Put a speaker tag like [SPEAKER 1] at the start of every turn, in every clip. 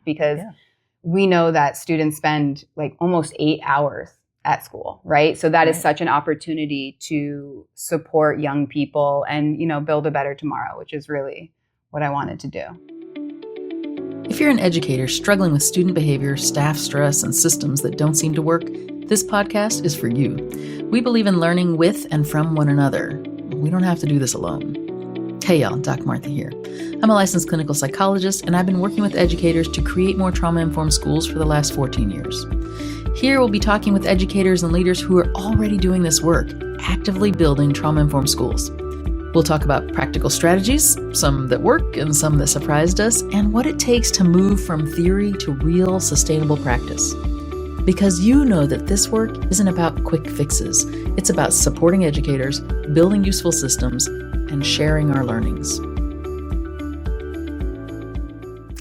[SPEAKER 1] because we know that students spend like almost 8 hours at school, right? So that is such an opportunity to support young people and, build a better tomorrow, which is really what I wanted to do.
[SPEAKER 2] If you're an educator struggling with student behavior, staff stress, and systems that don't seem to work, this podcast is for you. We believe in learning with and from one another. We don't have to do this alone. Hey y'all, Doc Martha here. I'm a licensed clinical psychologist, and I've been working with educators to create more trauma-informed schools for the last 14 years. Here we'll be talking with educators and leaders who are already doing this work, actively building trauma-informed schools. We'll talk about practical strategies, some that work and some that surprised us, and what it takes to move from theory to real sustainable practice. Because you know that this work isn't about quick fixes. It's about supporting educators, building useful systems, and sharing our learnings.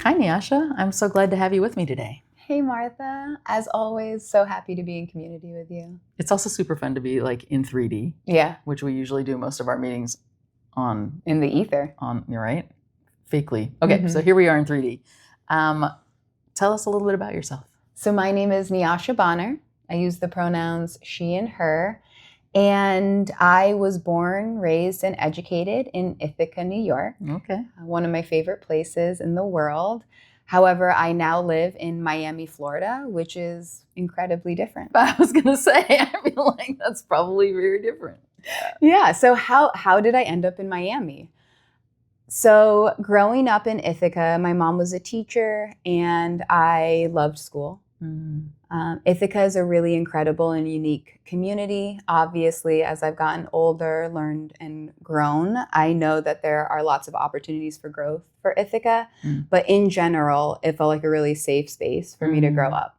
[SPEAKER 2] Hi, Nyasha. I'm so glad to have you with me today.
[SPEAKER 1] Hey, Martha. As always, so happy to be in community with you.
[SPEAKER 2] It's also super fun to be like in 3D.
[SPEAKER 1] Yeah.
[SPEAKER 2] Which we usually do most of our meetings
[SPEAKER 1] in the ether.
[SPEAKER 2] You're right? Fakely. Okay, So here we are in 3D. Tell us a little bit about yourself.
[SPEAKER 1] So my name is Nyasha Bonner. I use the pronouns she and her. And I was born, raised, and educated in Ithaca, New York.
[SPEAKER 2] Okay.
[SPEAKER 1] One of my favorite places in the world. However, I now live in Miami, Florida, which is incredibly different.
[SPEAKER 2] I was going to say, I feel like that's probably very different.
[SPEAKER 1] Yeah. So how did I end up in Miami? So growing up in Ithaca, my mom was a teacher and I loved school. Ithaca is a really incredible and unique community. Obviously, as I've gotten older, learned and grown, I know that there are lots of opportunities for growth for Ithaca. But in general, it felt like a really safe space for me to grow up.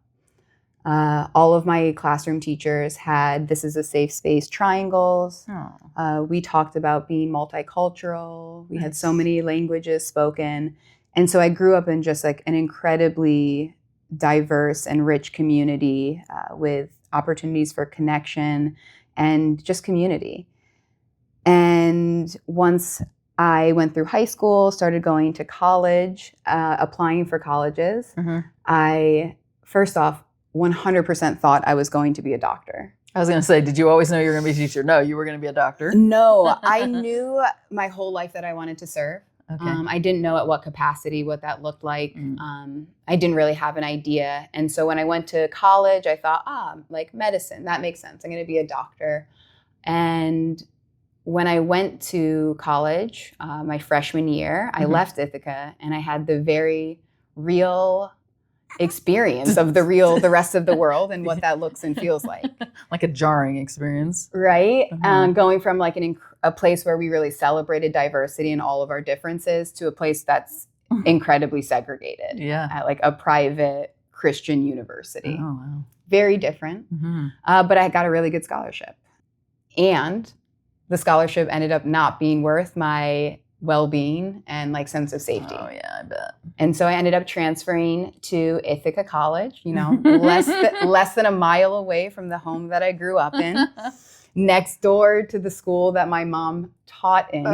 [SPEAKER 1] All of my classroom teachers had "this is a safe space" triangles. We talked about being multicultural. We had so many languages spoken. And so I grew up in just like an incredibly diverse and rich community with opportunities for connection and just community. And once I went through high school, started going to college, applying for colleges, I, first off, 100% thought I was going to be a doctor.
[SPEAKER 2] I was going to say, did you always know you were going to be a teacher? No, you were going to be a doctor?
[SPEAKER 1] No, I knew my whole life that I wanted to serve.
[SPEAKER 2] Okay.
[SPEAKER 1] I didn't know at what capacity, what that looked like. I didn't really have an idea. And so when I went to college, I thought, like medicine, that makes sense. I'm going to be a doctor. And when I went to college, my freshman year, I left Ithaca and I had the very real experience of the rest of the world and what that looks and feels like.
[SPEAKER 2] Like a jarring experience.
[SPEAKER 1] Right? Going from like a place where we really celebrated diversity and all of our differences to a place that's incredibly segregated.
[SPEAKER 2] Yeah.
[SPEAKER 1] At like a private Christian university.
[SPEAKER 2] Oh, wow.
[SPEAKER 1] Very different. But I got a really good scholarship. And the scholarship ended up not being worth my well-being and like sense of safety.
[SPEAKER 2] Oh yeah, I bet.
[SPEAKER 1] And so I ended up transferring to Ithaca College, less than a mile away from the home that I grew up in, next door to the school that my mom taught in.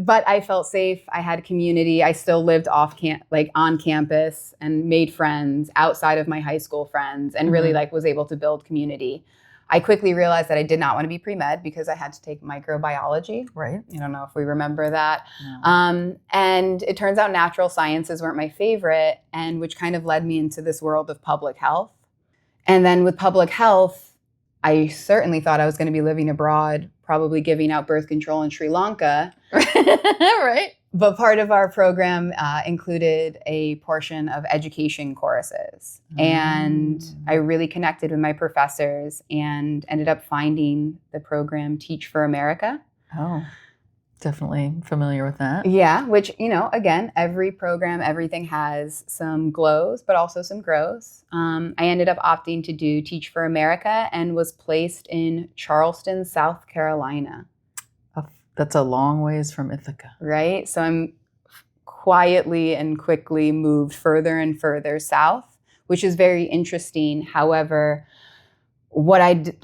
[SPEAKER 1] But I felt safe. I had community. I still lived on campus and made friends outside of my high school friends and really was able to build community. I quickly realized that I did not want to be pre-med because I had to take microbiology.
[SPEAKER 2] Right.
[SPEAKER 1] I don't know if we remember that.
[SPEAKER 2] No.
[SPEAKER 1] And it turns out natural sciences weren't my favorite, and which kind of led me into this world of public health. And then with public health, I certainly thought I was going to be living abroad, probably giving out birth control in Sri Lanka.
[SPEAKER 2] Right.
[SPEAKER 1] But part of our program included a portion of education courses. And I really connected with my professors and ended up finding the program Teach for America.
[SPEAKER 2] Oh, definitely familiar with that.
[SPEAKER 1] Yeah, which, again, every program, everything has some glows, but also some grows. I ended up opting to do Teach for America and was placed in Charleston, South Carolina.
[SPEAKER 2] That's a long ways from Ithaca.
[SPEAKER 1] Right? So I'm quietly and quickly moved further and further south, which is very interesting. However, what I did,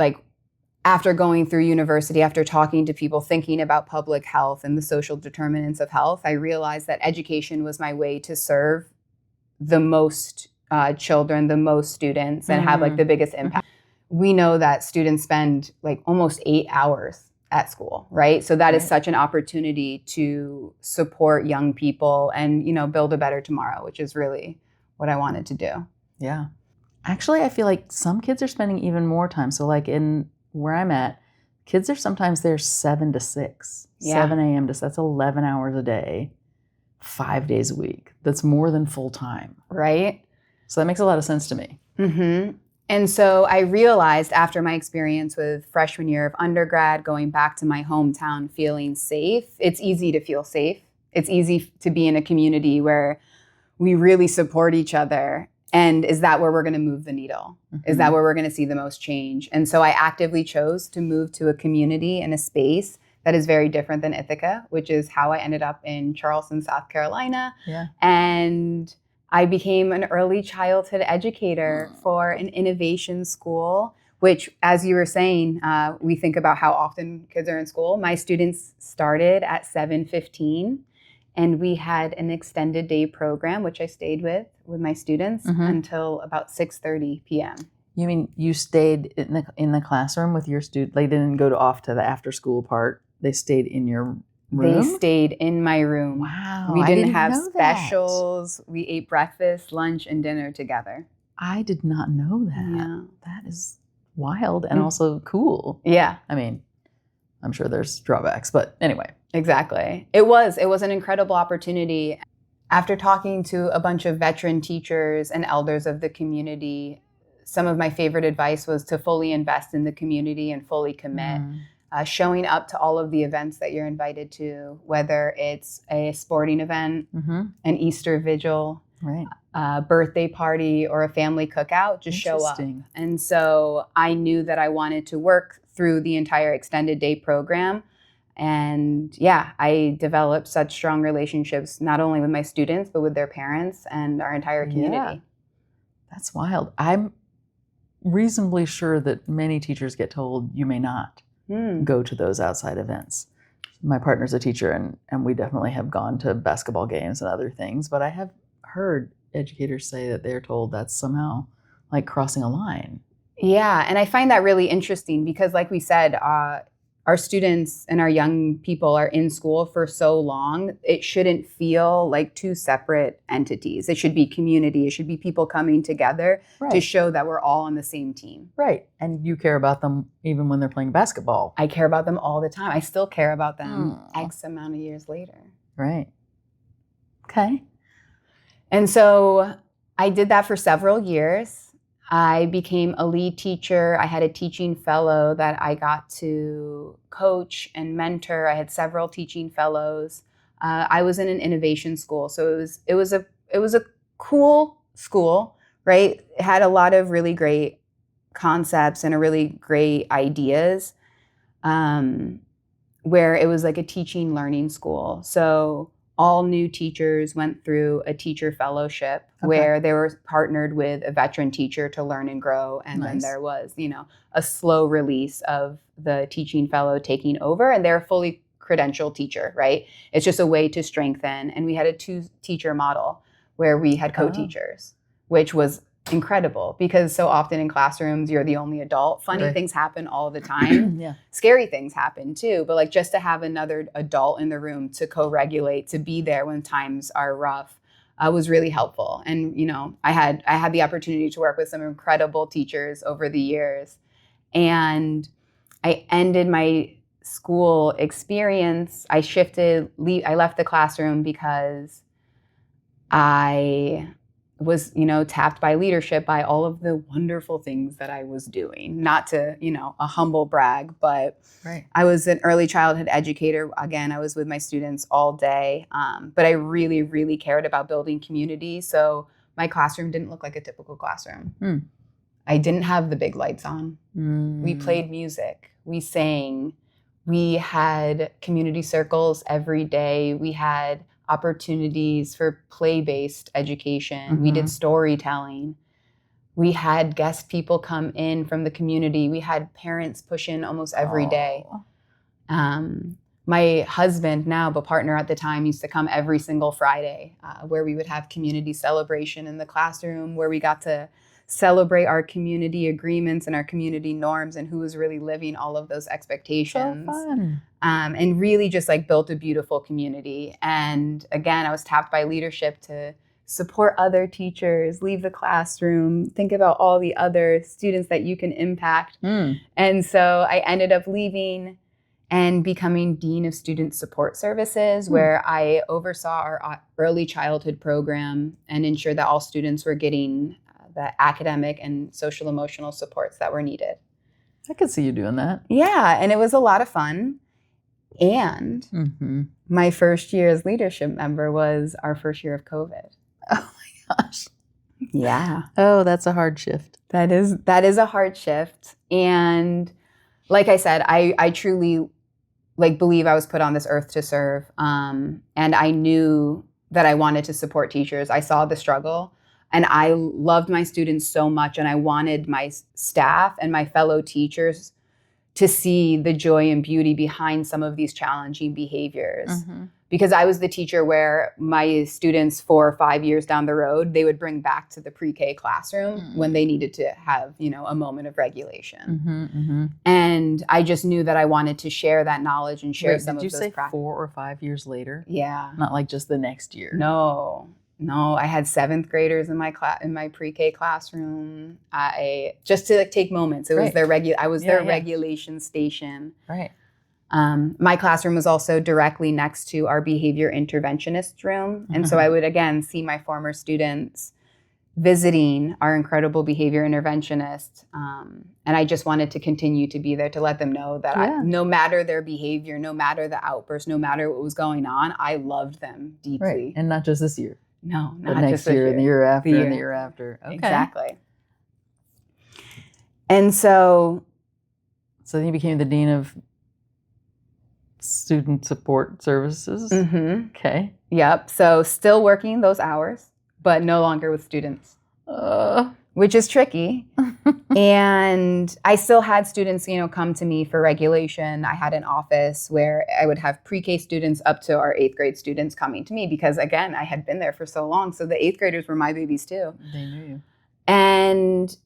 [SPEAKER 1] after going through university, after talking to people, thinking about public health and the social determinants of health, I realized that education was my way to serve the most children, the most students, and have like the biggest impact. We know that students spend like almost 8 hours at school, right? So that is such an opportunity to support young people and, build a better tomorrow, which is really what I wanted to do.
[SPEAKER 2] Yeah. Actually, I feel like some kids are spending even more time. So like in where I'm at, kids are sometimes there 7 to 6, 7 a.m. to, that's 11 hours a day, 5 days a week. That's more than full time.
[SPEAKER 1] Right.
[SPEAKER 2] So that makes a lot of sense to me.
[SPEAKER 1] Mm-hmm. And so I realized after my experience with freshman year of undergrad, going back to my hometown, feeling safe, it's easy to feel safe. It's easy to be in a community where we really support each other. And is that where we're going to move the needle? Mm-hmm. Is that where we're going to see the most change? And so I actively chose to move to a community and a space that is very different than Ithaca, which is how I ended up in Charleston, South Carolina.
[SPEAKER 2] Yeah.
[SPEAKER 1] And I became an early childhood educator for an innovation school, which, as you were saying, we think about how often kids are in school. My students started at 7:15, and we had an extended day program, which I stayed with my students until about 6:30 p.m.
[SPEAKER 2] You mean you stayed in the classroom with your student? They didn't go off to the after school part. They stayed in your room?
[SPEAKER 1] They stayed in my room.
[SPEAKER 2] Wow.
[SPEAKER 1] We didn't have specials. We ate breakfast, lunch, and dinner together.
[SPEAKER 2] I did not know that.
[SPEAKER 1] Yeah.
[SPEAKER 2] That is wild and also cool.
[SPEAKER 1] Yeah.
[SPEAKER 2] I mean, I'm sure there's drawbacks, but anyway.
[SPEAKER 1] Exactly. It was an incredible opportunity. After talking to a bunch of veteran teachers and elders of the community, some of my favorite advice was to fully invest in the community and fully commit. Showing up to all of the events that you're invited to, whether it's a sporting event, an Easter vigil, a birthday party, or a family cookout, just show up. And so I knew that I wanted to work through the entire extended day program. And I developed such strong relationships, not only with my students, but with their parents and our entire community.
[SPEAKER 2] Yeah. That's wild. I'm reasonably sure that many teachers get told you may not go to those outside events. My partner's a teacher, and we definitely have gone to basketball games and other things, but I have heard educators say that they're told that's somehow like crossing a line.
[SPEAKER 1] Yeah, and I find that really interesting because, like we said, our students and our young people are in school for so long, it shouldn't feel like two separate entities. It should be community. It should be people coming together to show that we're all on the same team.
[SPEAKER 2] Right. And you care about them even when they're playing basketball.
[SPEAKER 1] I care about them all the time. I still care about them X amount of years later.
[SPEAKER 2] Right. Okay.
[SPEAKER 1] And so I did that for several years. I became a lead teacher. I had a teaching fellow that I got to coach and mentor. I had several teaching fellows. I was in an innovation school, so it was a cool school, right? It had a lot of really great concepts and a really great ideas, where it was like a teaching learning school. So all new teachers went through a teacher fellowship where they were partnered with a veteran teacher to learn and grow. And then there was, a slow release of the teaching fellow taking over, and they're a fully credentialed teacher, right? It's just a way to strengthen. And we had a 2-teacher model where we had co-teachers, which was incredible because so often in classrooms, you're the only adult. Funny things happen all the time. Scary things happen too. But like just to have another adult in the room to co-regulate, to be there when times are rough, was really helpful. And, I had the opportunity to work with some incredible teachers over the years. And I ended my school experience. I left the classroom because I was, tapped by leadership by all of the wonderful things that I was doing. Not to, a humble brag, but I was an early childhood educator. Again, I was with my students all day, but I really, really cared about building community. So my classroom didn't look like a typical classroom. I didn't have the big lights on. We played music. We sang. We had community circles every day. We had opportunities for play-based education. We did storytelling. We had guest people come in from the community. We had parents push in almost every day. my husband now, but partner at the time, used to come every single Friday where we would have community celebration in the classroom, where we got to celebrate our community agreements and our community norms and who was really living all of those expectations.
[SPEAKER 2] So fun.
[SPEAKER 1] And really just like built a beautiful community. And again, I was tapped by leadership to support other teachers, leave the classroom, think about all the other students that you can impact. And so I ended up leaving and becoming Dean of Student Support Services, where I oversaw our early childhood program and ensured that all students were getting the academic and social emotional supports that were needed.
[SPEAKER 2] I could see you doing that.
[SPEAKER 1] Yeah, and it was a lot of fun. And my first year as leadership member was our first year of COVID.
[SPEAKER 2] Oh my gosh.
[SPEAKER 1] Yeah.
[SPEAKER 2] Oh, that's a hard shift.
[SPEAKER 1] That is a hard shift. And like I said, I truly believe I was put on this earth to serve. And I knew that I wanted to support teachers. I saw the struggle and I loved my students so much. And I wanted my staff and my fellow teachers to see the joy and beauty behind some of these challenging behaviors. Because I was the teacher where my students 4 or 5 years down the road, they would bring back to the pre-K classroom when they needed to have, a moment of regulation. And I just knew that I wanted to share that knowledge and share some of those
[SPEAKER 2] practices. Did you say 4 or 5 years later?
[SPEAKER 1] Yeah.
[SPEAKER 2] Not like just the next year.
[SPEAKER 1] No, I had 7th graders in my pre-K classroom. I just to take moments. It was their their regulation station.
[SPEAKER 2] Right.
[SPEAKER 1] My classroom was also directly next to our behavior interventionist room. And so I would, again, see my former students visiting our incredible behavior interventionist. And I just wanted to continue to be there to let them know that no matter their behavior, no matter the outburst, no matter what was going on, I loved them deeply.
[SPEAKER 2] Right. And not just this year.
[SPEAKER 1] No,
[SPEAKER 2] but
[SPEAKER 1] not
[SPEAKER 2] next
[SPEAKER 1] just this
[SPEAKER 2] year, and the year after, and the year after. Okay.
[SPEAKER 1] Exactly. And so
[SPEAKER 2] then you became the Dean of Student Support Services. Okay.
[SPEAKER 1] Yep. So still working those hours, but no longer with students, which is tricky. And I still had students, come to me for regulation. I had an office where I would have pre-K students up to our 8th grade students coming to me because, again, I had been there for so long. So the 8th graders were my babies too.
[SPEAKER 2] They knew you.
[SPEAKER 1] And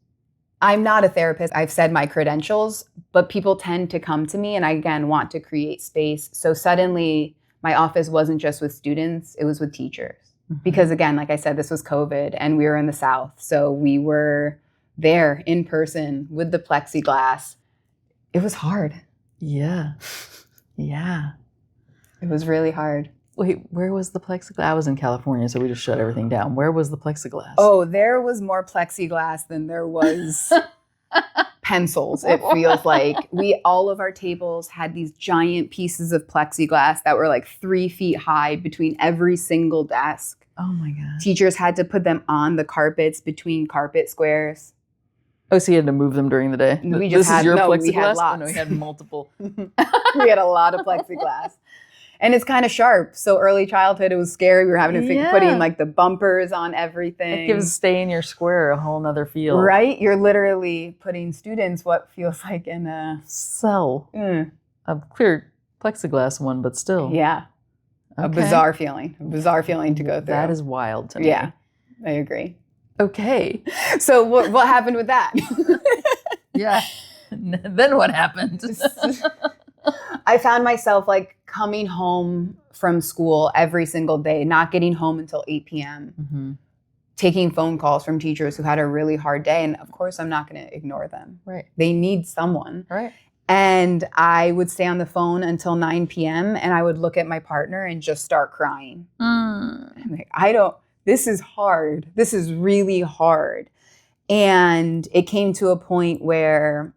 [SPEAKER 1] I'm not a therapist. I've said my credentials, but people tend to come to me and I, again, want to create space. So suddenly my office wasn't just with students, it was with teachers. Because again, like I said, this was COVID and we were in the South. So we were there in person with the plexiglass. It was hard.
[SPEAKER 2] Yeah. Yeah.
[SPEAKER 1] It was really hard.
[SPEAKER 2] Wait, where was the plexiglass? I was in California, so we just shut everything down. Where was the plexiglass?
[SPEAKER 1] Oh, there was more plexiglass than there was pencils, it feels like. All of our tables had these giant pieces of plexiglass that were like 3 feet high between every single desk.
[SPEAKER 2] Oh my God.
[SPEAKER 1] Teachers had to put them on the carpets between carpet squares.
[SPEAKER 2] Oh, so you had to move them during the day?
[SPEAKER 1] We just had plexiglass? We had lots.
[SPEAKER 2] Oh, no, we had multiple.
[SPEAKER 1] We had a lot of plexiglass. And it's kind of sharp. So early childhood, it was scary. We were having to putting like the bumpers on everything.
[SPEAKER 2] It gives stay in your square a whole nother feel.
[SPEAKER 1] Right? You're literally putting students what feels like in a
[SPEAKER 2] cell. A clear plexiglass one, but still.
[SPEAKER 1] Yeah. Okay. A bizarre feeling to go through.
[SPEAKER 2] That is wild to me.
[SPEAKER 1] Yeah, I agree.
[SPEAKER 2] Okay.
[SPEAKER 1] So what happened with that?
[SPEAKER 2] Yeah. Then what happened?
[SPEAKER 1] I found myself like coming home from school every single day, not getting home until 8 p.m., taking phone calls from teachers who had a really hard day. And of course, I'm not going to ignore them.
[SPEAKER 2] Right.
[SPEAKER 1] They need someone.
[SPEAKER 2] Right.
[SPEAKER 1] And I would stay on the phone until 9 p.m. and I would look at my partner and just start crying. I'm like, this is hard. This is really hard. And it came to a point where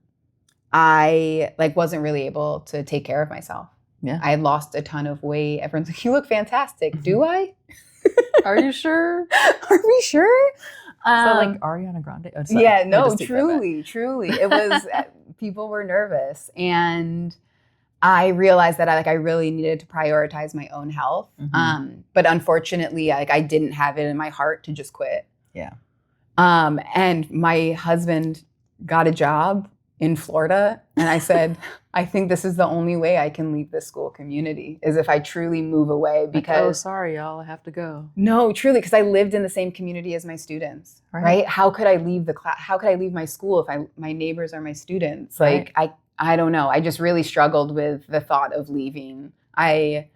[SPEAKER 1] I wasn't really able to take care of myself.
[SPEAKER 2] Yeah.
[SPEAKER 1] I had lost a ton of weight. Everyone's like, you look fantastic. Do I?
[SPEAKER 2] Are you sure?
[SPEAKER 1] Are we sure?
[SPEAKER 2] So like Ariana Grande? Oh, sorry.
[SPEAKER 1] Yeah, no, truly. It was, people were nervous. And I realized that I really needed to prioritize my own health. But unfortunately, I didn't have it in my heart to just quit.
[SPEAKER 2] Yeah.
[SPEAKER 1] And my husband got a job in Florida. And I said, I think this is the only way I can leave this school community is if I truly move away because...
[SPEAKER 2] Like, oh, sorry, y'all, I have to go.
[SPEAKER 1] No, truly, because I lived in the same community as my students, right? How could I leave the class? How could I leave my school if my neighbors are my students? Like, I don't know. I just really struggled with the thought of leaving. I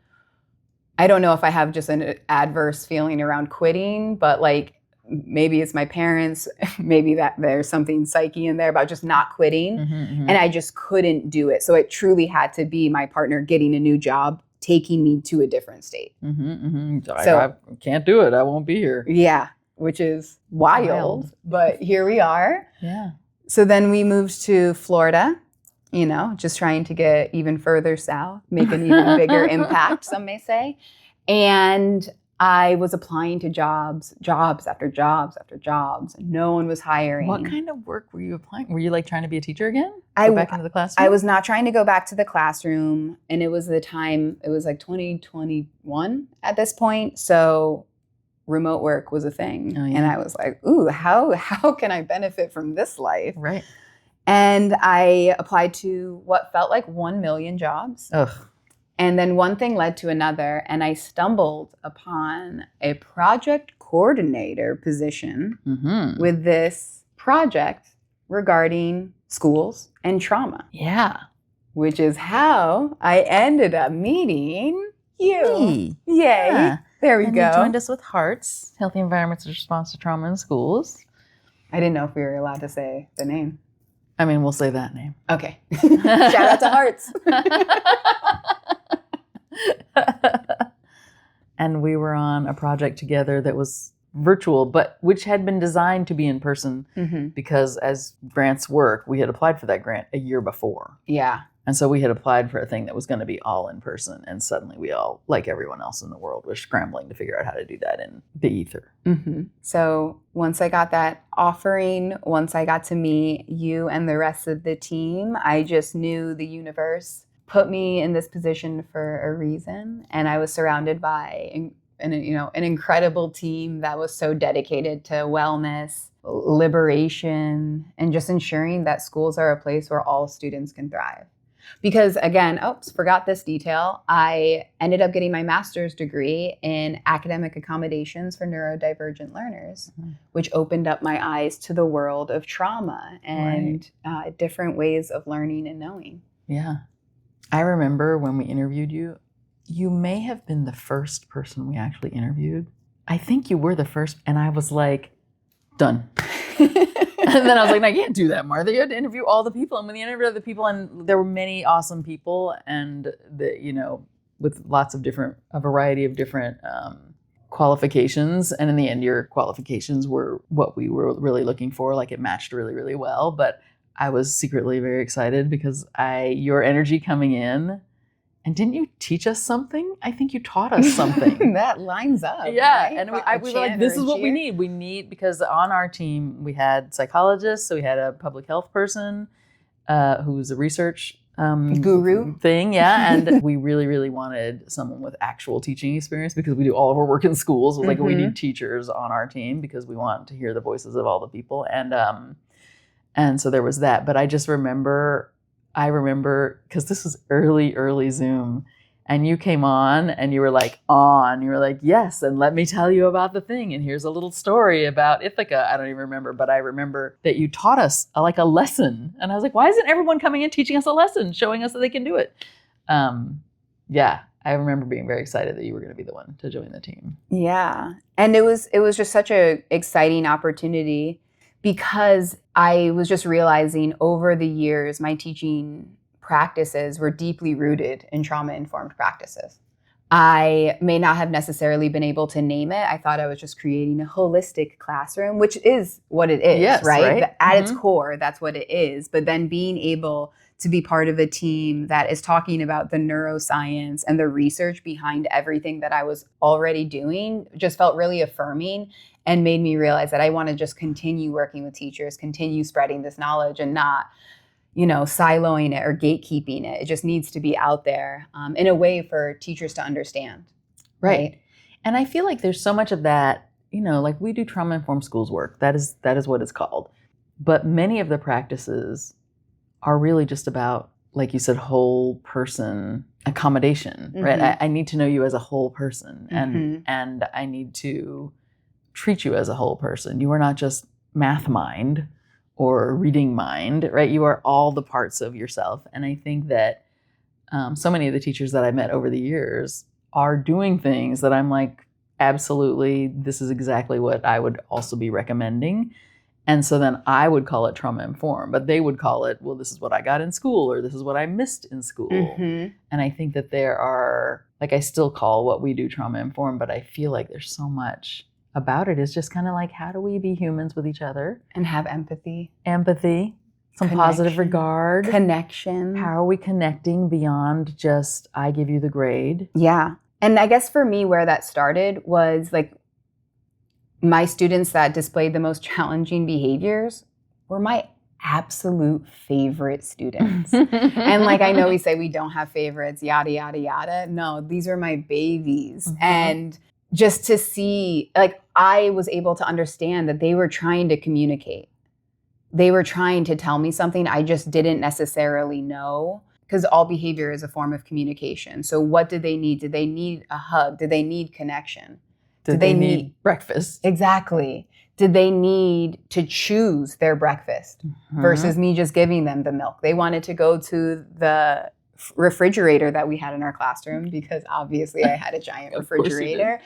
[SPEAKER 1] don't know if I have just an adverse feeling around quitting, but like, maybe it's my parents, maybe that there's something psyche in there about just not quitting. And I just couldn't do it. So it truly had to be my partner getting a new job, taking me to a different state.
[SPEAKER 2] So I can't do it. I won't be here.
[SPEAKER 1] Yeah, which is wild. But here we are.
[SPEAKER 2] Yeah.
[SPEAKER 1] So then we moved to Florida, just trying to get even further south, make an even bigger impact, some may say. And I was applying to jobs after jobs after jobs, and no one was hiring.
[SPEAKER 2] What kind of work were you applying? Were you like trying to be a teacher again? Go back into the classroom?
[SPEAKER 1] I was not trying to go back to the classroom, and it was like 2021 at this point. So remote work was a thing. Oh, yeah. And I was like, ooh, how can I benefit from this life?
[SPEAKER 2] Right.
[SPEAKER 1] And I applied to what felt like 1 million jobs.
[SPEAKER 2] Ugh.
[SPEAKER 1] And then one thing led to another, and I stumbled upon a project coordinator position with this project regarding schools and trauma.
[SPEAKER 2] Yeah.
[SPEAKER 1] Which is how I ended up meeting you.
[SPEAKER 2] Me.
[SPEAKER 1] Yay. Yeah. There we go.
[SPEAKER 2] You joined us with Hearts, Healthy Environments in Response to Trauma in Schools.
[SPEAKER 1] I didn't know if we were allowed to say the name.
[SPEAKER 2] I mean, we'll say that name.
[SPEAKER 1] Okay. Shout out to Hearts.
[SPEAKER 2] And we were on a project together that was virtual, but which had been designed to be in person because as grants work, we had applied for that grant a year before.
[SPEAKER 1] Yeah.
[SPEAKER 2] And so we had applied for a thing that was going to be all in person. And suddenly we all, like everyone else in the world, was scrambling to figure out how to do that in the ether.
[SPEAKER 1] So once I got that offering, once I got to meet you and the rest of the team, I just knew the universe put me in this position for a reason. And I was surrounded by an incredible team that was so dedicated to wellness, liberation, and just ensuring that schools are a place where all students can thrive. Because again, forgot this detail, I ended up getting my master's degree in academic accommodations for neurodivergent learners, which opened up my eyes to the world of trauma and different ways of learning and knowing.
[SPEAKER 2] Yeah. I remember when we interviewed you, you may have been the first person we actually interviewed. I think you were the first, and I was like, done. And then I was like, I can't do that, Martha. You had to interview all the people. And when you interviewed the people, and there were many awesome people, and with lots of a variety of different qualifications. And in the end, your qualifications were what we were really looking for. Like it matched really, really well. But I was secretly very excited because your energy coming in. And didn't you teach us something? I think you taught us something.
[SPEAKER 1] That lines up.
[SPEAKER 2] Yeah.
[SPEAKER 1] Right?
[SPEAKER 2] And we were like, this is what we need. We need, because on our team, we had psychologists. So we had a public health person who was a research
[SPEAKER 1] guru
[SPEAKER 2] thing. Yeah. And we really, really wanted someone with actual teaching experience because we do all of our work in schools. It was like, we need teachers on our team because we want to hear the voices of all the people. And so there was that. But I remember, because this was early Zoom, and you came on and you were like, yes, and let me tell you about the thing. And here's a little story about Ithaca. I don't even remember, but I remember that you taught us a lesson. And I was like, why isn't everyone coming and teaching us a lesson, showing us that they can do it? Yeah, I remember being very excited that you were going to be the one to join the team.
[SPEAKER 1] Yeah. And it was just such an exciting opportunity, because I was just realizing over the years, my teaching practices were deeply rooted in trauma-informed practices. I may not have necessarily been able to name it. I thought I was just creating a holistic classroom, which is what it is,
[SPEAKER 2] yes,
[SPEAKER 1] right? But at its core, that's what it is. But then being able to be part of a team that is talking about the neuroscience and the research behind everything that I was already doing just felt really affirming and made me realize that I want to just continue working with teachers, continue spreading this knowledge and not, siloing it or gatekeeping it. It just needs to be out there in a way for teachers to understand. Right.
[SPEAKER 2] And I feel like there's so much of that, like we do trauma-informed schools work. That is what it's called. But many of the practices are really just about, like you said, whole person accommodation, right? I need to know you as a whole person, and I need to treat you as a whole person. You are not just math mind or reading mind, right? You are all the parts of yourself. And I think that so many of the teachers that I've met over the years are doing things that I'm like, absolutely, this is exactly what I would also be recommending. And so then I would call it trauma-informed, but they would call it, well, this is what I got in school, or this is what I missed in school. And I think that there are, like, I still call what we do trauma-informed, but I feel like there's so much about it. It's just kind of like, how do we be humans with each other?
[SPEAKER 1] And have empathy.
[SPEAKER 2] Some positive regard.
[SPEAKER 1] Connection.
[SPEAKER 2] How are we connecting beyond just, I give you the grade?
[SPEAKER 1] Yeah. And I guess for me, where that started was like, my students that displayed the most challenging behaviors were my absolute favorite students. And like, I know we say we don't have favorites, yada, yada, yada. No, these are my babies. And just to see, like, I was able to understand that they were trying to communicate. They were trying to tell me something I just didn't necessarily know, because all behavior is a form of communication. So what did they need? Did they need a hug? Did they need connection?
[SPEAKER 2] Did they need breakfast?
[SPEAKER 1] Exactly. Did they need to choose their breakfast versus me just giving them the milk? They wanted to go to the refrigerator that we had in our classroom, because obviously I had a giant refrigerator,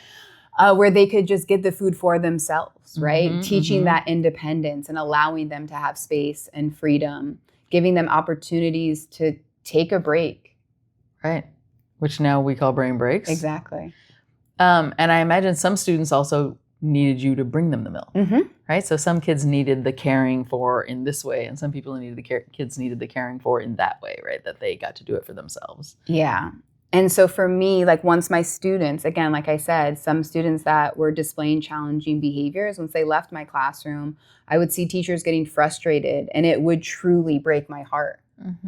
[SPEAKER 1] where they could just get the food for themselves, right? Teaching that independence and allowing them to have space and freedom, giving them opportunities to take a break.
[SPEAKER 2] Right. Which now we call brain breaks.
[SPEAKER 1] Exactly.
[SPEAKER 2] And I imagine some students also needed you to bring them the milk, right? So some kids needed the caring for in this way, and some people needed kids needed the caring for in that way, right? That they got to do it for themselves.
[SPEAKER 1] Yeah. And so for me, like, once my students, again, like I said, some students that were displaying challenging behaviors, once they left my classroom, I would see teachers getting frustrated, and it would truly break my heart.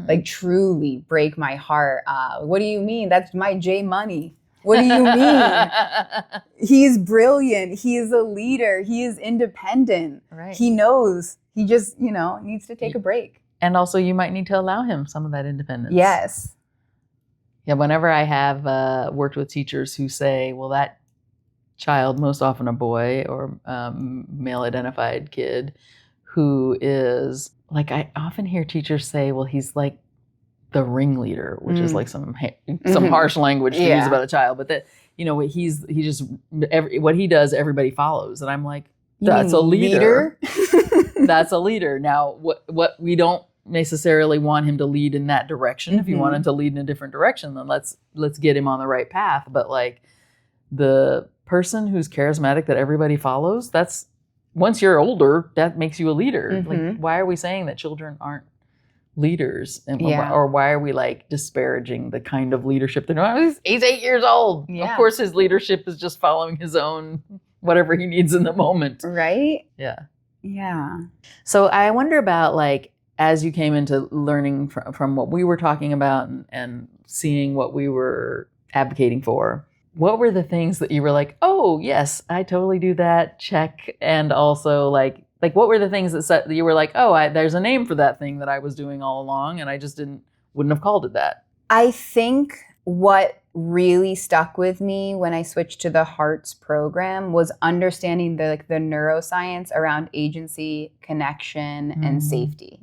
[SPEAKER 1] Like, truly break my heart. What do you mean? That's my J money. What do you mean? He's brilliant. He is a leader. He is independent.
[SPEAKER 2] Right.
[SPEAKER 1] He knows. He just, needs to take a break.
[SPEAKER 2] And also you might need to allow him some of that independence.
[SPEAKER 1] Yes.
[SPEAKER 2] Yeah, whenever I have worked with teachers who say, well, that child, most often a boy or male-identified kid, who is, like, I often hear teachers say, well, he's like the ringleader, which is like some harsh language to use about a child, but that, what he does, everybody follows. And I'm like, that's a leader. That's a leader. Now, what we don't necessarily want him to lead in that direction. If you want him to lead in a different direction, then let's get him on the right path. But like, the person who's charismatic that everybody follows, that's, once you're older, that makes you a leader. Like, why are we saying that children aren't leaders? And or why are we like disparaging the kind of leadership that he's 8 years old? Of course his leadership is just following his own whatever he needs in the moment.
[SPEAKER 1] Right?
[SPEAKER 2] Yeah. So I wonder about, like, as you came into learning from what we were talking about and seeing what we were advocating for, what were the things that you were like, oh yes, I totally do that, check? And also like what were the things that you were like, oh, there's a name for that thing that I was doing all along, and I just wouldn't have called it that?
[SPEAKER 1] I think what really stuck with me when I switched to the Hearts program was understanding the neuroscience around agency, connection, and safety.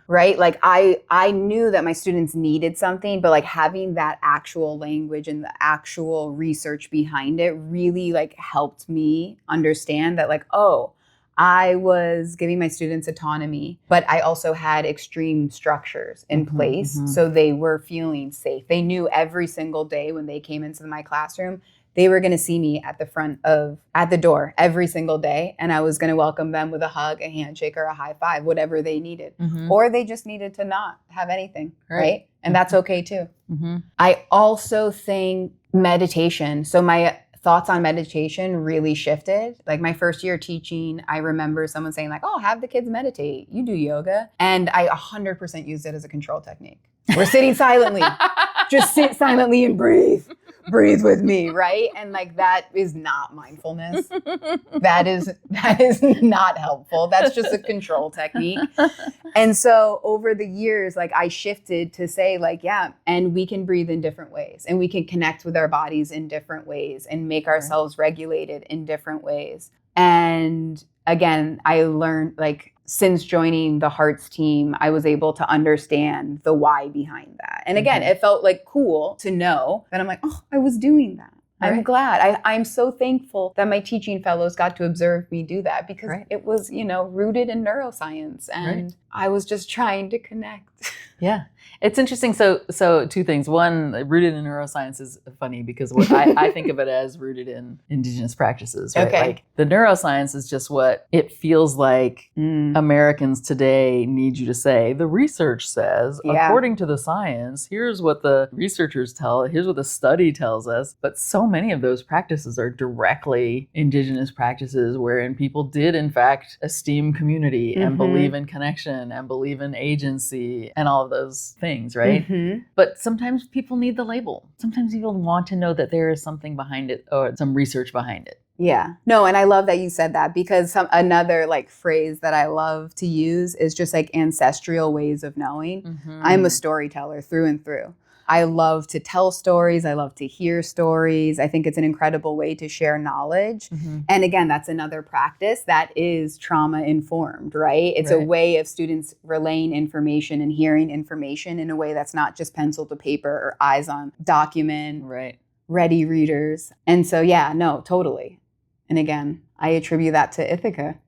[SPEAKER 1] Right? Like, I knew that my students needed something, but like having that actual language and the actual research behind it really like helped me understand that, like, oh, I was giving my students autonomy, but I also had extreme structures in place. So they were feeling safe. They knew every single day when they came into my classroom, they were going to see me at the door every single day. And I was going to welcome them with a hug, a handshake, or a high five, whatever they needed. Or they just needed to not have anything, right? And that's okay too. I also think meditation. So my thoughts on meditation really shifted. Like, my first year teaching, I remember someone saying like, oh, have the kids meditate. You do yoga. And I 100% used it as a control technique. We're sitting silently. Just sit silently and breathe. breathe with me, right? And like that is not mindfulness. That is not helpful. That's just a control technique. And so over the years, like I shifted to say like, yeah, and we can breathe in different ways and we can connect with our bodies in different ways and make ourselves regulated in different ways. And again, I learned like since joining the Hearts team, I was able to understand the why behind that. And again, it felt like cool to know that I'm like, oh, I was doing that. I'm glad. I'm so thankful that my teaching fellows got to observe me do that because it was, rooted in neuroscience and I was just trying to connect.
[SPEAKER 2] Yeah. It's interesting. So two things. One, rooted in neuroscience is funny because what I think of it as rooted in indigenous practices, right?
[SPEAKER 1] Okay.
[SPEAKER 2] Like the neuroscience is just what it feels like Americans today need you to say. The research says, according to the science, here's what the researchers here's what the study tells us. But so many of those practices are directly indigenous practices wherein people did in fact esteem community and believe in connection and believe in agency and all of those things, right? But sometimes people need the label. Sometimes people want to know that there is something behind it or some research behind it.
[SPEAKER 1] Yeah. No, and I love that you said that because another like phrase that I love to use is just like ancestral ways of knowing. I'm a storyteller through and through. I love to tell stories. I love to hear stories. I think it's an incredible way to share knowledge. And again, that's another practice that is trauma informed, right? It's a way of students relaying information and hearing information in a way that's not just pencil to paper or eyes on document, ready readers. And so, yeah, no, totally. And again, I attribute that to Ithaca,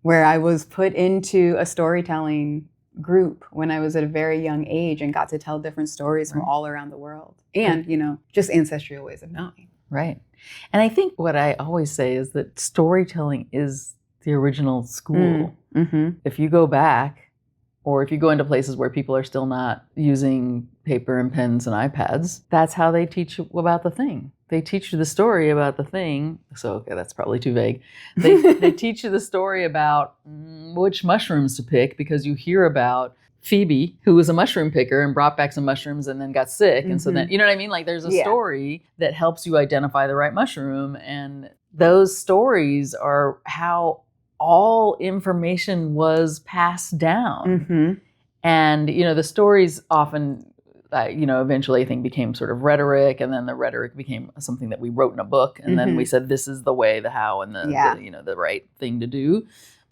[SPEAKER 1] where I was put into a storytelling group when I was at a very young age and got to tell different stories from all around the world and, just ancestral ways of knowing.
[SPEAKER 2] Right. And I think what I always say is that storytelling is the original school. If you go back or if you go into places where people are still not using paper and pens and iPads, that's how they teach you about the thing. They teach you the story about the thing. So, okay, that's probably too vague. They teach you the story about which mushrooms to pick because you hear about Phoebe, who was a mushroom picker and brought back some mushrooms and then got sick. And so then, you know what I mean? Like there's a story that helps you identify the right mushroom. And those stories are how all information was passed down. And, the stories often eventually I think became sort of rhetoric, and then the rhetoric became something that we wrote in a book, and then we said this is the way, the how, and the right thing to do.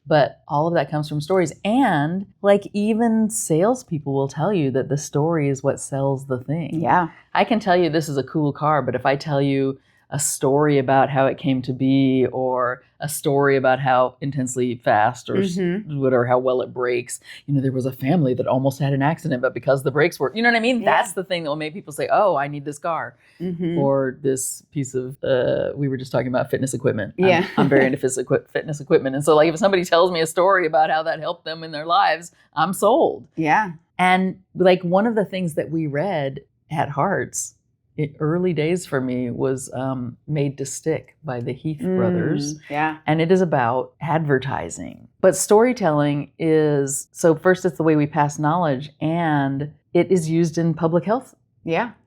[SPEAKER 2] But all of that comes from stories, and like even salespeople will tell you that the story is what sells the thing. Yeah, I can tell you this is a cool car, but if I tell you a story about how it came to be, or a story about how intensely fast or whatever, how well it brakes. There was a family that almost had an accident, but because the brakes work, you know what I mean? Yeah. That's the thing that will make people say, oh, I need this car. Or this piece of, we were just talking about fitness equipment. Yeah. I'm very into fitness equipment. And so like if somebody tells me a story about how that helped them in their lives, I'm sold. Yeah. And like one of the things that we read at Hearts, early days for me was Made to Stick by the Heath brothers. Yeah. And it is about advertising. But storytelling is, so first it's the way we pass knowledge, and it is used in public health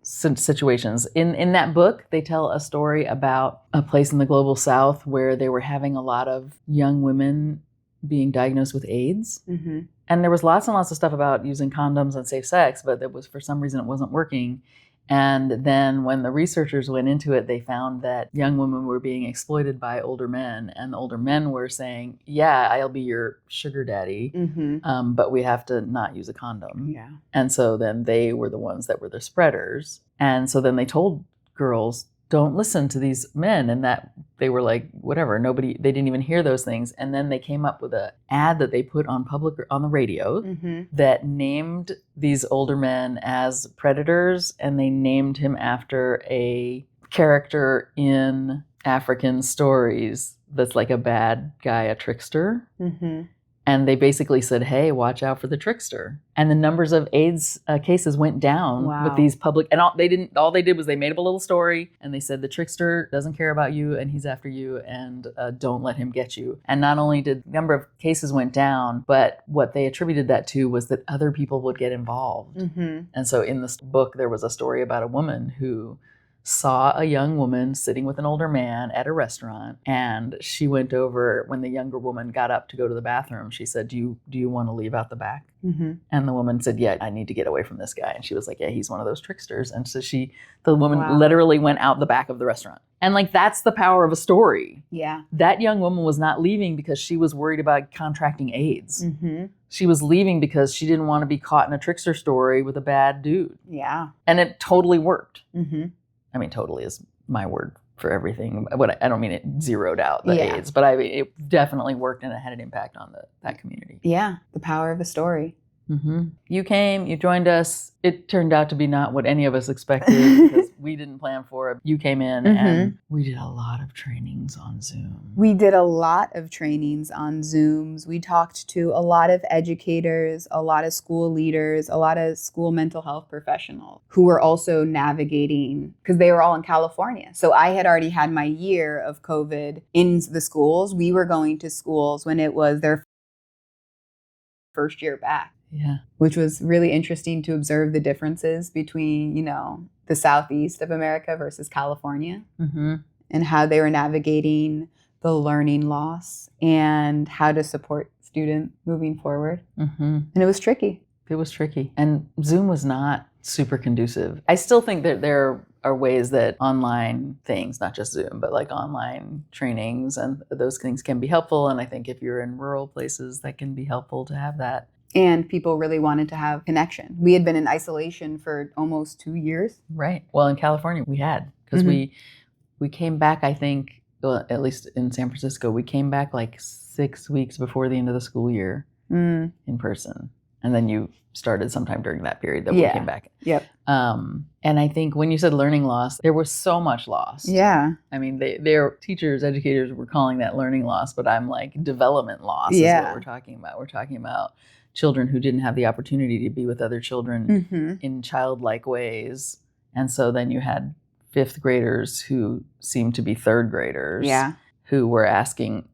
[SPEAKER 2] situations. In that book, they tell a story about a place in the global south where they were having a lot of young women being diagnosed with AIDS. And there was lots and lots of stuff about using condoms and safe sex, but for some reason it wasn't working. And then when the researchers went into it, they found that young women were being exploited by older men. And the older men were saying, yeah, I'll be your sugar daddy, but we have to not use a condom. Yeah. And so then they were the ones that were the spreaders. And so then they told girls, don't listen to these men. And that they were like, whatever, they didn't even hear those things. And then they came up with an ad that they put on the radio that named these older men as predators. And they named him after a character in African stories that's like a bad guy, a trickster. And they basically said, hey, watch out for the trickster. And the numbers of AIDS cases went down with these public, and all they did was they made up a little story and they said the trickster doesn't care about you and he's after you, and don't let him get you. And not only did the number of cases went down, but what they attributed that to was that other people would get involved. And so in this book, there was a story about a woman who saw a young woman sitting with an older man at a restaurant, and she went over. When the younger woman got up to go to the bathroom, she said, do you want to leave out the back?
[SPEAKER 1] Mm-hmm.
[SPEAKER 2] And the woman said, yeah, I need to get away from this guy. And she was like, yeah, he's one of those tricksters. And so the woman
[SPEAKER 1] Wow.
[SPEAKER 2] literally went out the back of the restaurant. And like, that's the power of a story.
[SPEAKER 1] Yeah.
[SPEAKER 2] That young woman was not leaving because she was worried about contracting AIDS.
[SPEAKER 1] Mm-hmm.
[SPEAKER 2] She was leaving because she didn't want to be caught in a trickster story with a bad dude.
[SPEAKER 1] Yeah.
[SPEAKER 2] And it totally worked.
[SPEAKER 1] Mm-hmm.
[SPEAKER 2] I mean, totally is my word for everything. I don't mean it zeroed out the
[SPEAKER 1] Yeah.
[SPEAKER 2] AIDS, but it definitely worked, and it had an impact on that community.
[SPEAKER 1] Yeah. The power of a story.
[SPEAKER 2] Mm-hmm. You came, you joined us. It turned out to be not what any of us expected because we didn't plan for it. You came in and we did a lot of trainings on Zoom.
[SPEAKER 1] We did a lot of trainings on Zooms. We talked to a lot of educators, a lot of school leaders, a lot of school mental health professionals who were also navigating, because they were all in California. So I had already had my year of COVID in the schools. We were going to schools when it was their first year back.
[SPEAKER 2] Yeah.
[SPEAKER 1] Which was really interesting to observe the differences between, the Southeast of America versus California, and how they were navigating the learning loss and how to support students moving forward. And it was tricky.
[SPEAKER 2] It was tricky. And Zoom was not super conducive. I still think that there are ways that online things, not just Zoom, but like online trainings and those things can be helpful. And I think if you're in rural places, that can be helpful to have that.
[SPEAKER 1] And people really wanted to have connection. We had been in isolation for almost 2 years.
[SPEAKER 2] Right. Well, in California, we had, because we came back, I think, well, at least in San Francisco, we came back like 6 weeks before the end of the school year in person. And then you started sometime during that period that we came back.
[SPEAKER 1] Yep.
[SPEAKER 2] And I think when you said learning loss, there was so much loss.
[SPEAKER 1] Yeah.
[SPEAKER 2] I mean, their teachers, educators were calling that learning loss, but I'm like, development loss is what we're talking about. We're talking about children who didn't have the opportunity to be with other children in childlike ways. And so then you had fifth graders who seemed to be third graders who were asking,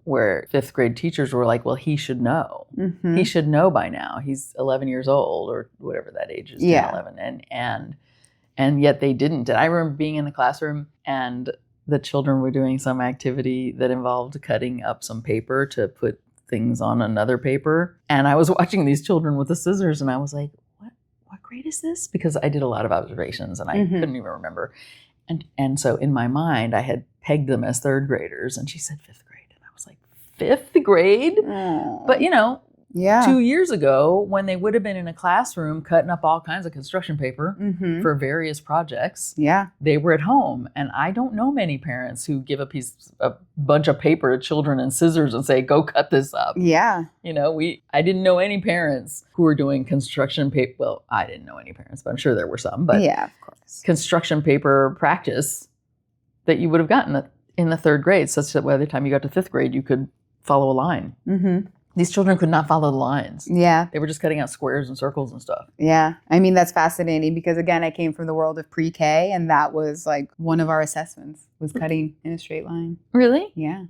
[SPEAKER 2] where fifth grade teachers were like, well, he should know. He should know by now. He's 11 years old or whatever that age is, 10, 11. And yet they didn't. And I remember being in the classroom and the children were doing some activity that involved cutting up some paper to put things on another paper. And I was watching these children with the scissors and I was like, what grade is this? Because I did a lot of observations and I couldn't even remember. And so in my mind, I had pegged them as third graders, and she said fifth grade. And I was like, fifth grade? But 2 years ago, when they would have been in a classroom cutting up all kinds of construction paper for various projects, they were at home. And I don't know many parents who give a bunch of paper to children and scissors and say, go cut this up. I didn't know any parents who were doing construction paper. Well, I didn't know any parents, but I'm sure there were some. But
[SPEAKER 1] of course,
[SPEAKER 2] construction paper practice that you would have gotten in the third grade, such that by the time you got to fifth grade, you could follow a line. These children could not follow the lines. They were just cutting out squares and circles and stuff.
[SPEAKER 1] I mean, that's fascinating because, again, I came from the world of pre-K, and that was like one of our assessments was cutting in a straight line.
[SPEAKER 2] Really?
[SPEAKER 1] Yeah.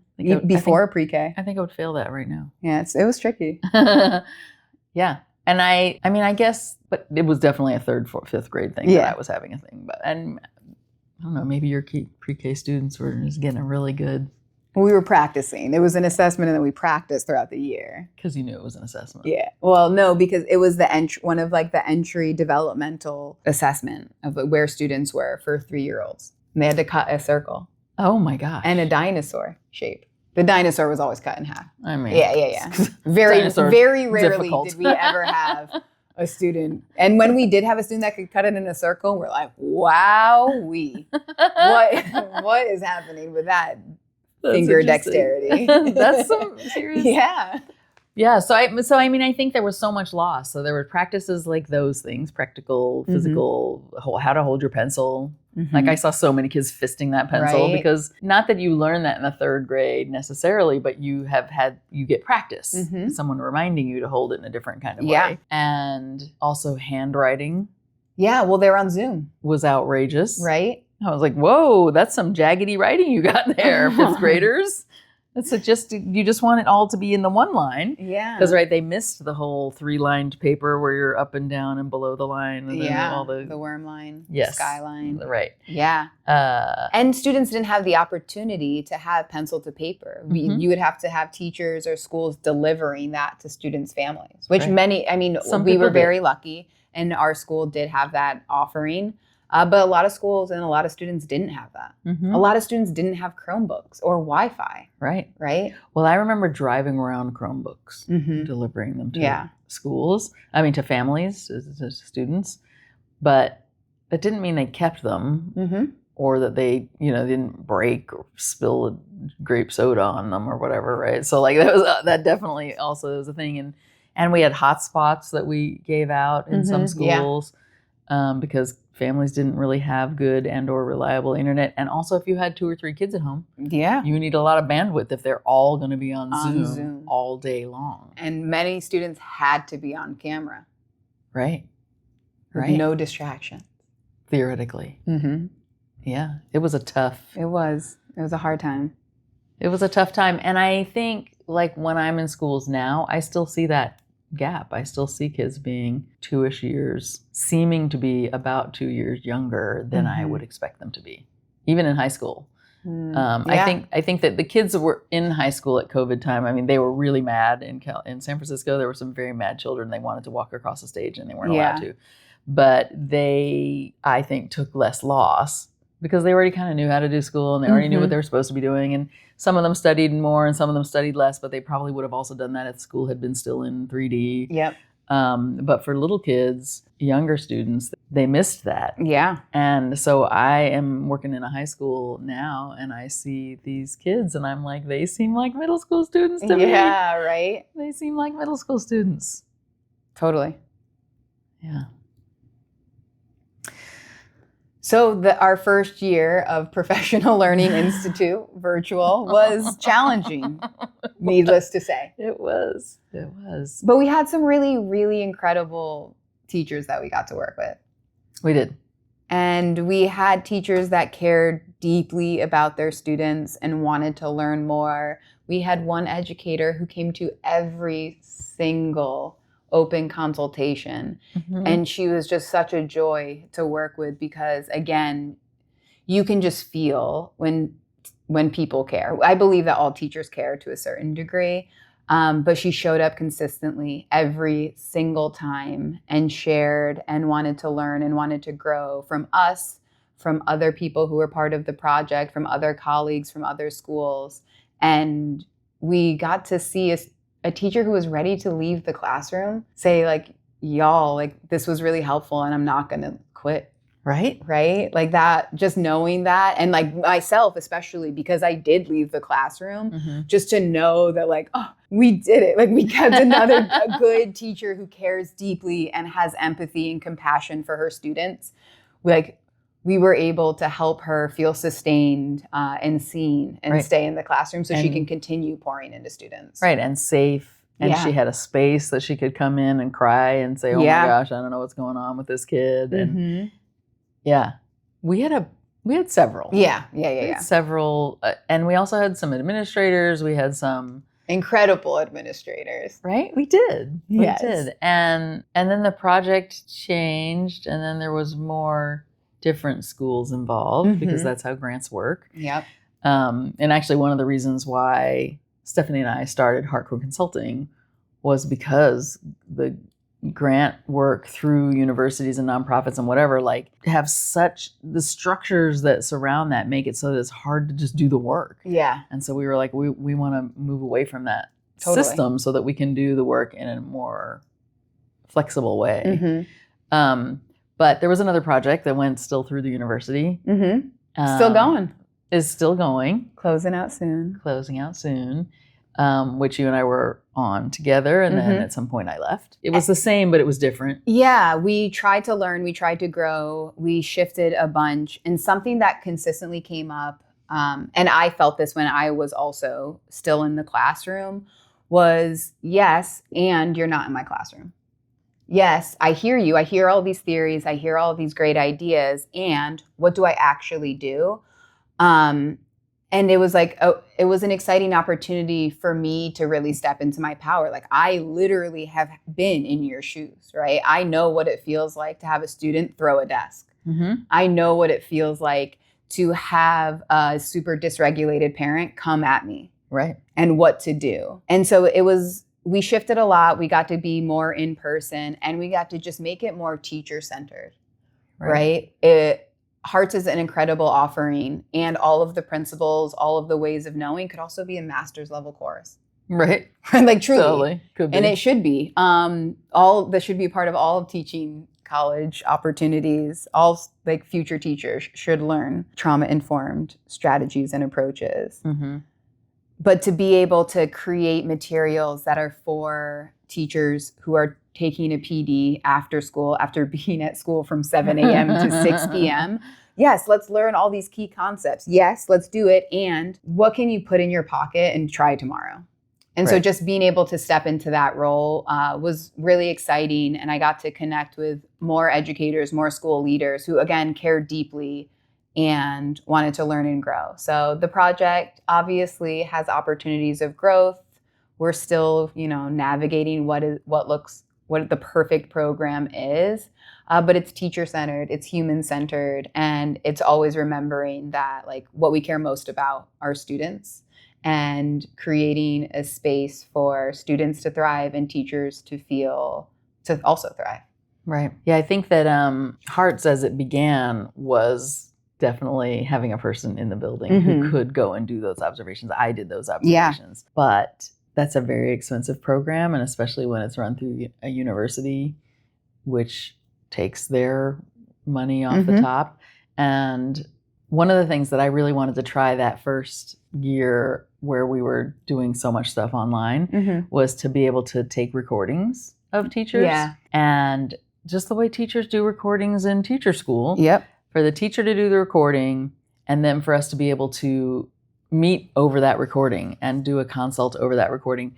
[SPEAKER 1] Before pre-K.
[SPEAKER 2] I think I would fail that right now.
[SPEAKER 1] Yeah, it was tricky.
[SPEAKER 2] Yeah. And I mean, I guess, but it was definitely a third, fourth, fifth grade thing that I was having a thing. And I don't know, maybe your pre-K students were just getting a really good.
[SPEAKER 1] We were practicing. It was an assessment, and then we practiced throughout the year.
[SPEAKER 2] Because you knew it was an assessment.
[SPEAKER 1] Yeah. Well, no, because it was one of like the entry developmental assessment of where students were for 3-year-olds. And they had to cut a circle.
[SPEAKER 2] Oh my gosh.
[SPEAKER 1] And a dinosaur shape. The dinosaur was always cut in half.
[SPEAKER 2] I mean.
[SPEAKER 1] Yeah. Very rarely
[SPEAKER 2] difficult.
[SPEAKER 1] did we ever have a student. And when we did have a student that could cut it in a circle, we're like, wow, what is happening with that? Finger dexterity.
[SPEAKER 2] That's some serious. Yeah. So I mean, I think there was so much loss. So there were practices like those things, practical, physical, how to hold your pencil. Like I saw so many kids fisting that pencil because not that you learn that in the third grade necessarily, but you get practice. Someone reminding you to hold it in a different kind of way. And also handwriting.
[SPEAKER 1] Yeah. Well, they're on Zoom.
[SPEAKER 2] Was outrageous.
[SPEAKER 1] Right.
[SPEAKER 2] I was like, whoa, that's some jaggedy writing you got there, fifth graders. It's you just want it all to be in the one line.
[SPEAKER 1] Yeah.
[SPEAKER 2] Because, right, they missed the whole 3-lined paper where you're up and down and below the line. And then all the
[SPEAKER 1] worm line,
[SPEAKER 2] yes,
[SPEAKER 1] sky line.
[SPEAKER 2] Right.
[SPEAKER 1] Yeah. And students didn't have the opportunity to have pencil to paper. You would have to have teachers or schools delivering that to students' families, which we were very lucky. And our school did have that offering. But a lot of schools and a lot of students didn't have that. A lot of students didn't have Chromebooks or Wi-Fi.
[SPEAKER 2] Right.
[SPEAKER 1] Right.
[SPEAKER 2] Well, I remember driving around Chromebooks, delivering them to schools. I mean, to families, to students. But that didn't mean they kept them or that they, didn't break or spill grape soda on them or whatever. Right. So like that definitely also was a thing. And we had hotspots that we gave out in some schools because families didn't really have good and or reliable internet. And also if you had 2 or 3 kids at home, you need a lot of bandwidth if they're all going to be on Zoom all day long.
[SPEAKER 1] And many students had to be on camera.
[SPEAKER 2] Right.
[SPEAKER 1] With no distraction.
[SPEAKER 2] Theoretically. Yeah. It was a
[SPEAKER 1] hard time.
[SPEAKER 2] It was a tough time. And I think like when I'm in schools now, I still see that gap. I still see kids being 2-ish years, seeming to be about 2 years younger than I would expect them to be, even in high school. I think that the kids that were in high school at COVID time, I mean, they were really mad in San Francisco. There were some very mad children. They wanted to walk across the stage and they weren't allowed to. But they, I think, took less loss because they already kind of knew how to do school and they already knew what they were supposed to be doing. And some of them studied more and some of them studied less, but they probably would have also done that if school had been still in 3D.
[SPEAKER 1] Yep.
[SPEAKER 2] But for little kids, younger students, they missed that.
[SPEAKER 1] Yeah.
[SPEAKER 2] And so I am working in a high school now and I see these kids and I'm like, they seem like middle school students to me.
[SPEAKER 1] Yeah, right?
[SPEAKER 2] They seem like middle school students.
[SPEAKER 1] Totally.
[SPEAKER 2] Yeah.
[SPEAKER 1] So our first year of Professional Learning Institute virtual was challenging, needless to say.
[SPEAKER 2] It was.
[SPEAKER 1] But we had some really, really incredible teachers that we got to work with.
[SPEAKER 2] We did.
[SPEAKER 1] And we had teachers that cared deeply about their students and wanted to learn more. We had one educator who came to every single open consultation. And she was just such a joy to work with because, again, you can just feel when people care. I believe that all teachers care to a certain degree, but she showed up consistently every single time and shared and wanted to learn and wanted to grow from us, from other people who were part of the project, from other colleagues, from other schools. And we got to see a teacher who was ready to leave the classroom say like, y'all, like this was really helpful and I'm not going to quit. Right? Like that, just knowing that. And like myself, especially because I did leave the classroom, just to know that like, oh, we did it. Like we got a good teacher who cares deeply and has empathy and compassion for her students. Like we were able to help her feel sustained and seen and stay in the classroom so she can continue pouring into students.
[SPEAKER 2] Right, and safe. And she had a space that she could come in and cry and say, oh my gosh, I don't know what's going on with this kid. And we had several. We had several. And we also had some administrators. We had some
[SPEAKER 1] incredible administrators.
[SPEAKER 2] Right? We did.
[SPEAKER 1] Yes.
[SPEAKER 2] We did. And then the project changed and then there was more different schools involved because that's how grants work.
[SPEAKER 1] Yep.
[SPEAKER 2] And actually one of the reasons why Stephanie and I started Hardcore Consulting was because the grant work through universities and nonprofits and whatever, like have such the structures that surround that make it so that it's hard to just do the work.
[SPEAKER 1] Yeah.
[SPEAKER 2] And so we were like, we want to move away from that system so that we can do the work in a more flexible way. But there was another project that went still through the university.
[SPEAKER 1] Still going.
[SPEAKER 2] Is still going.
[SPEAKER 1] Closing out soon.
[SPEAKER 2] Which you and I were on together. And then at some point I left. It was the same, but it was different.
[SPEAKER 1] Yeah, we tried to learn. We tried to grow. We shifted a bunch. And something that consistently came up, and I felt this when I was also still in the classroom, was yes, and you're not in my classroom. Yes, I hear you. I hear all these theories. I hear all these great ideas. And what do I actually do? And it was like, it was an exciting opportunity for me to really step into my power. Like, I literally have been in your shoes, right? I know what it feels like to have a student throw a desk.
[SPEAKER 2] Mm-hmm.
[SPEAKER 1] I know what it feels like to have a super dysregulated parent come at me.
[SPEAKER 2] Right.
[SPEAKER 1] And what to do. And so we shifted a lot. We got to be more in person, and we got to just make it more teacher centered, right? Hearts is an incredible offering, and all of the principles, all of the ways of knowing could also be a master's level course.
[SPEAKER 2] Right.
[SPEAKER 1] Like, truly.
[SPEAKER 2] Totally. Could be.
[SPEAKER 1] And it should be. That should be a part of all of teaching college opportunities. All like future teachers should learn trauma-informed strategies and approaches.
[SPEAKER 2] Mm-hmm.
[SPEAKER 1] But to be able to create materials that are for teachers who are taking a PD after school, after being at school from 7 a.m. to 6 p.m. Yes, let's learn all these key concepts. Yes, let's do it. And what can you put in your pocket and try tomorrow? And so just being able to step into that role was really exciting. And I got to connect with more educators, more school leaders who, again, care deeply and wanted to learn and grow. So the project obviously has opportunities of growth. We're still, navigating what the perfect program is, but it's teacher-centered, it's human-centered, and it's always remembering that like what we care most about are students and creating a space for students to thrive and teachers to also thrive.
[SPEAKER 2] Right. Yeah, I think that Hearts as it began was definitely having a person in the building who could go and do those observations. I did those observations. Yeah. But that's a very expensive program, and especially when it's run through a university, which takes their money off the top. And one of the things that I really wanted to try that first year where we were doing so much stuff online was to be able to take recordings of teachers.
[SPEAKER 1] Yeah.
[SPEAKER 2] And just the way teachers do recordings in teacher school.
[SPEAKER 1] Yep.
[SPEAKER 2] For the teacher to do the recording, and then for us to be able to meet over that recording and do a consult over that recording.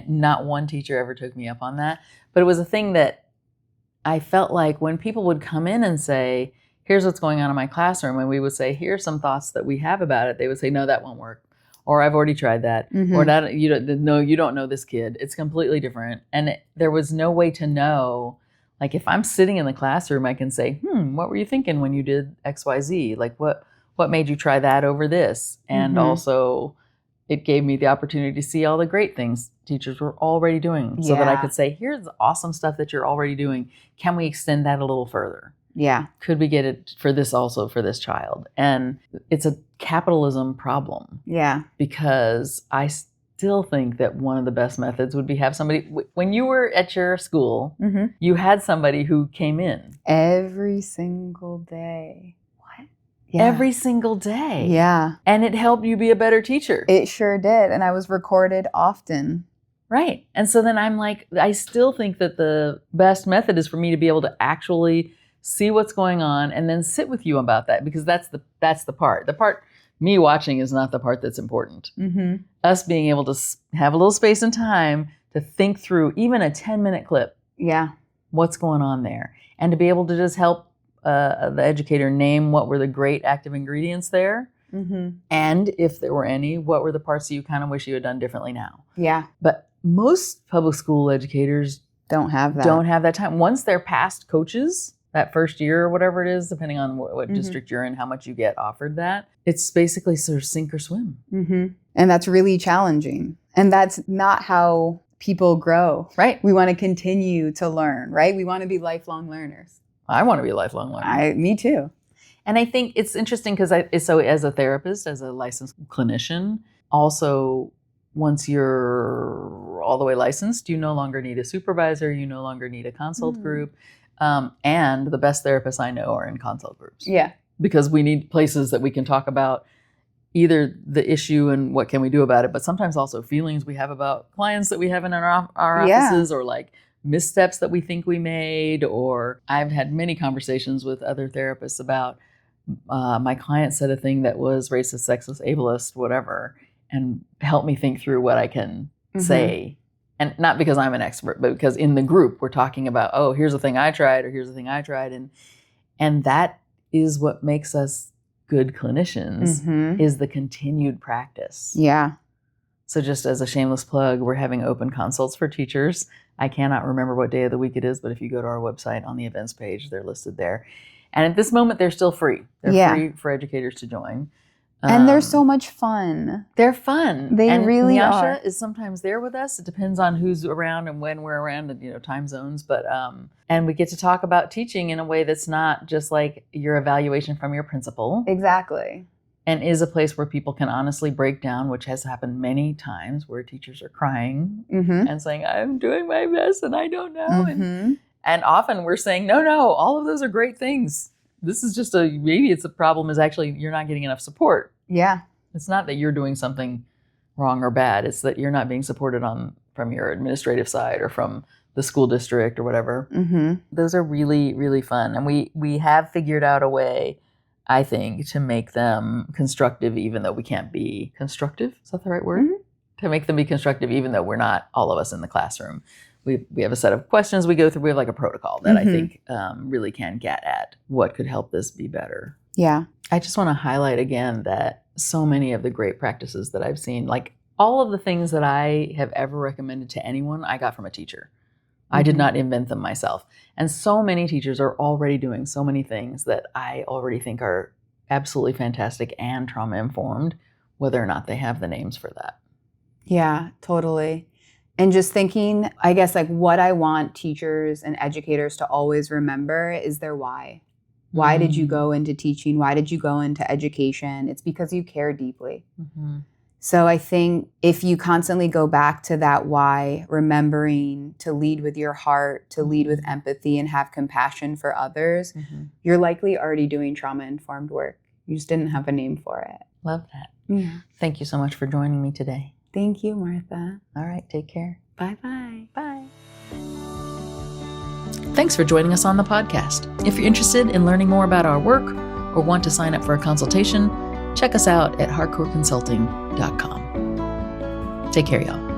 [SPEAKER 2] Not one teacher ever took me up on that, but it was a thing that I felt like when people would come in and say, here's what's going on in my classroom, and we would say, here's some thoughts that we have about it, they would say, no, that won't work. Or I've already tried that. Or that, you don't know this kid. It's completely different. And there was no way to know. Like if I'm sitting in the classroom, I can say, what were you thinking when you did XYZ? Like what made you try that over this? And also it gave me the opportunity to see all the great things teachers were already doing so that I could say, here's the awesome stuff that you're already doing. Can we extend that a little further?
[SPEAKER 1] Yeah.
[SPEAKER 2] Could we get it for this also for this child? And it's a capitalism problem.
[SPEAKER 1] Yeah.
[SPEAKER 2] Because I still think that one of the best methods would be have somebody, when you were at your school, you had somebody who came in.
[SPEAKER 1] Every single day.
[SPEAKER 2] What?
[SPEAKER 1] Yeah.
[SPEAKER 2] Every single day.
[SPEAKER 1] Yeah.
[SPEAKER 2] And it helped you be a better teacher.
[SPEAKER 1] It sure did. And I was recorded often.
[SPEAKER 2] Right. And so then I'm like, I still think that the best method is for me to be able to actually see what's going on and then sit with you about that, because that's the part. The part me watching is not the part that's important. Us being able to have a little space and time to think through even a 10-minute clip.
[SPEAKER 1] Yeah.
[SPEAKER 2] What's going on there? And to be able to just help the educator name what were the great active ingredients there. And if there were any, what were the parts that you kind of wish you had done differently now?
[SPEAKER 1] Yeah.
[SPEAKER 2] But most public school educators
[SPEAKER 1] don't have that
[SPEAKER 2] time. Once they're past coaches, that first year or whatever it is, depending on what district you're in, how much you get offered that, it's basically sort of sink or swim.
[SPEAKER 1] And that's really challenging. And that's not how people grow.
[SPEAKER 2] Right.
[SPEAKER 1] We want to continue to learn, right? We want to be lifelong learners.
[SPEAKER 2] I want to be a lifelong learner.
[SPEAKER 1] Me too.
[SPEAKER 2] And I think it's interesting because so as a therapist, as a licensed clinician, also once you're all the way licensed, you no longer need a supervisor, you no longer need a consult group. And the best therapists I know are in consult groups.
[SPEAKER 1] Yeah.
[SPEAKER 2] Because we need places that we can talk about either the issue and what can we do about it, but sometimes also feelings we have about clients that we have in our offices, or like missteps that we think we made. Or I've had many conversations with other therapists about my client said a thing that was racist, sexist, ableist, whatever, and help me think through what I can say. And not because I'm an expert, but because in the group we're talking about, oh, here's the thing I tried, or here's the thing I tried. And that is what makes us good clinicians is the continued practice.
[SPEAKER 1] Yeah.
[SPEAKER 2] So just as a shameless plug, we're having open consults for teachers. I cannot remember what day of the week it is, but if you go to our website on the events page, they're listed there. And at this moment, they're still free. They're free for educators to join.
[SPEAKER 1] And they're so much fun.
[SPEAKER 2] They're fun.
[SPEAKER 1] They really
[SPEAKER 2] Nyasha
[SPEAKER 1] are.
[SPEAKER 2] is sometimes there with us. It depends on who's around and when we're around and, time zones. But, and we get to talk about teaching in a way that's not just like your evaluation from your principal.
[SPEAKER 1] Exactly.
[SPEAKER 2] And is a place where people can honestly break down, which has happened many times where teachers are crying and saying, I'm doing my best and I don't know. And often we're saying, no, all of those are great things. This is just maybe it's a problem is actually you're not getting enough support.
[SPEAKER 1] Yeah.
[SPEAKER 2] It's not that you're doing something wrong or bad. It's that you're not being supported from your administrative side or from the school district or whatever. Those are really, really fun. And we have figured out a way, I think, to make them constructive, even though we can't be constructive. Is that the right word? To make them be constructive, even though we're not all of us in the classroom. We have a set of questions we go through. We have like a protocol that I think really can get at what could help this be better.
[SPEAKER 1] Yeah.
[SPEAKER 2] I just want to highlight again that so many of the great practices that I've seen, like all of the things that I have ever recommended to anyone, I got from a teacher. I did not invent them myself. And so many teachers are already doing so many things that I already think are absolutely fantastic and trauma-informed, whether or not they have the names for that.
[SPEAKER 1] Yeah, totally. And just thinking, I guess, like what I want teachers and educators to always remember is their why. Why did you go into teaching? Why did you go into education? It's because you care deeply. So I think if you constantly go back to that why, remembering to lead with your heart, to lead with empathy and have compassion for others, you're likely already doing trauma-informed work. You just didn't have a name for it.
[SPEAKER 2] Love that. Yeah. Thank you so much for joining me today.
[SPEAKER 1] Thank you, Martha.
[SPEAKER 2] All right, take care.
[SPEAKER 1] Bye-bye.
[SPEAKER 2] Bye. Thanks for joining us on the podcast. If you're interested in learning more about our work or want to sign up for a consultation, check us out at hardcoreconsulting.com. Take care, y'all.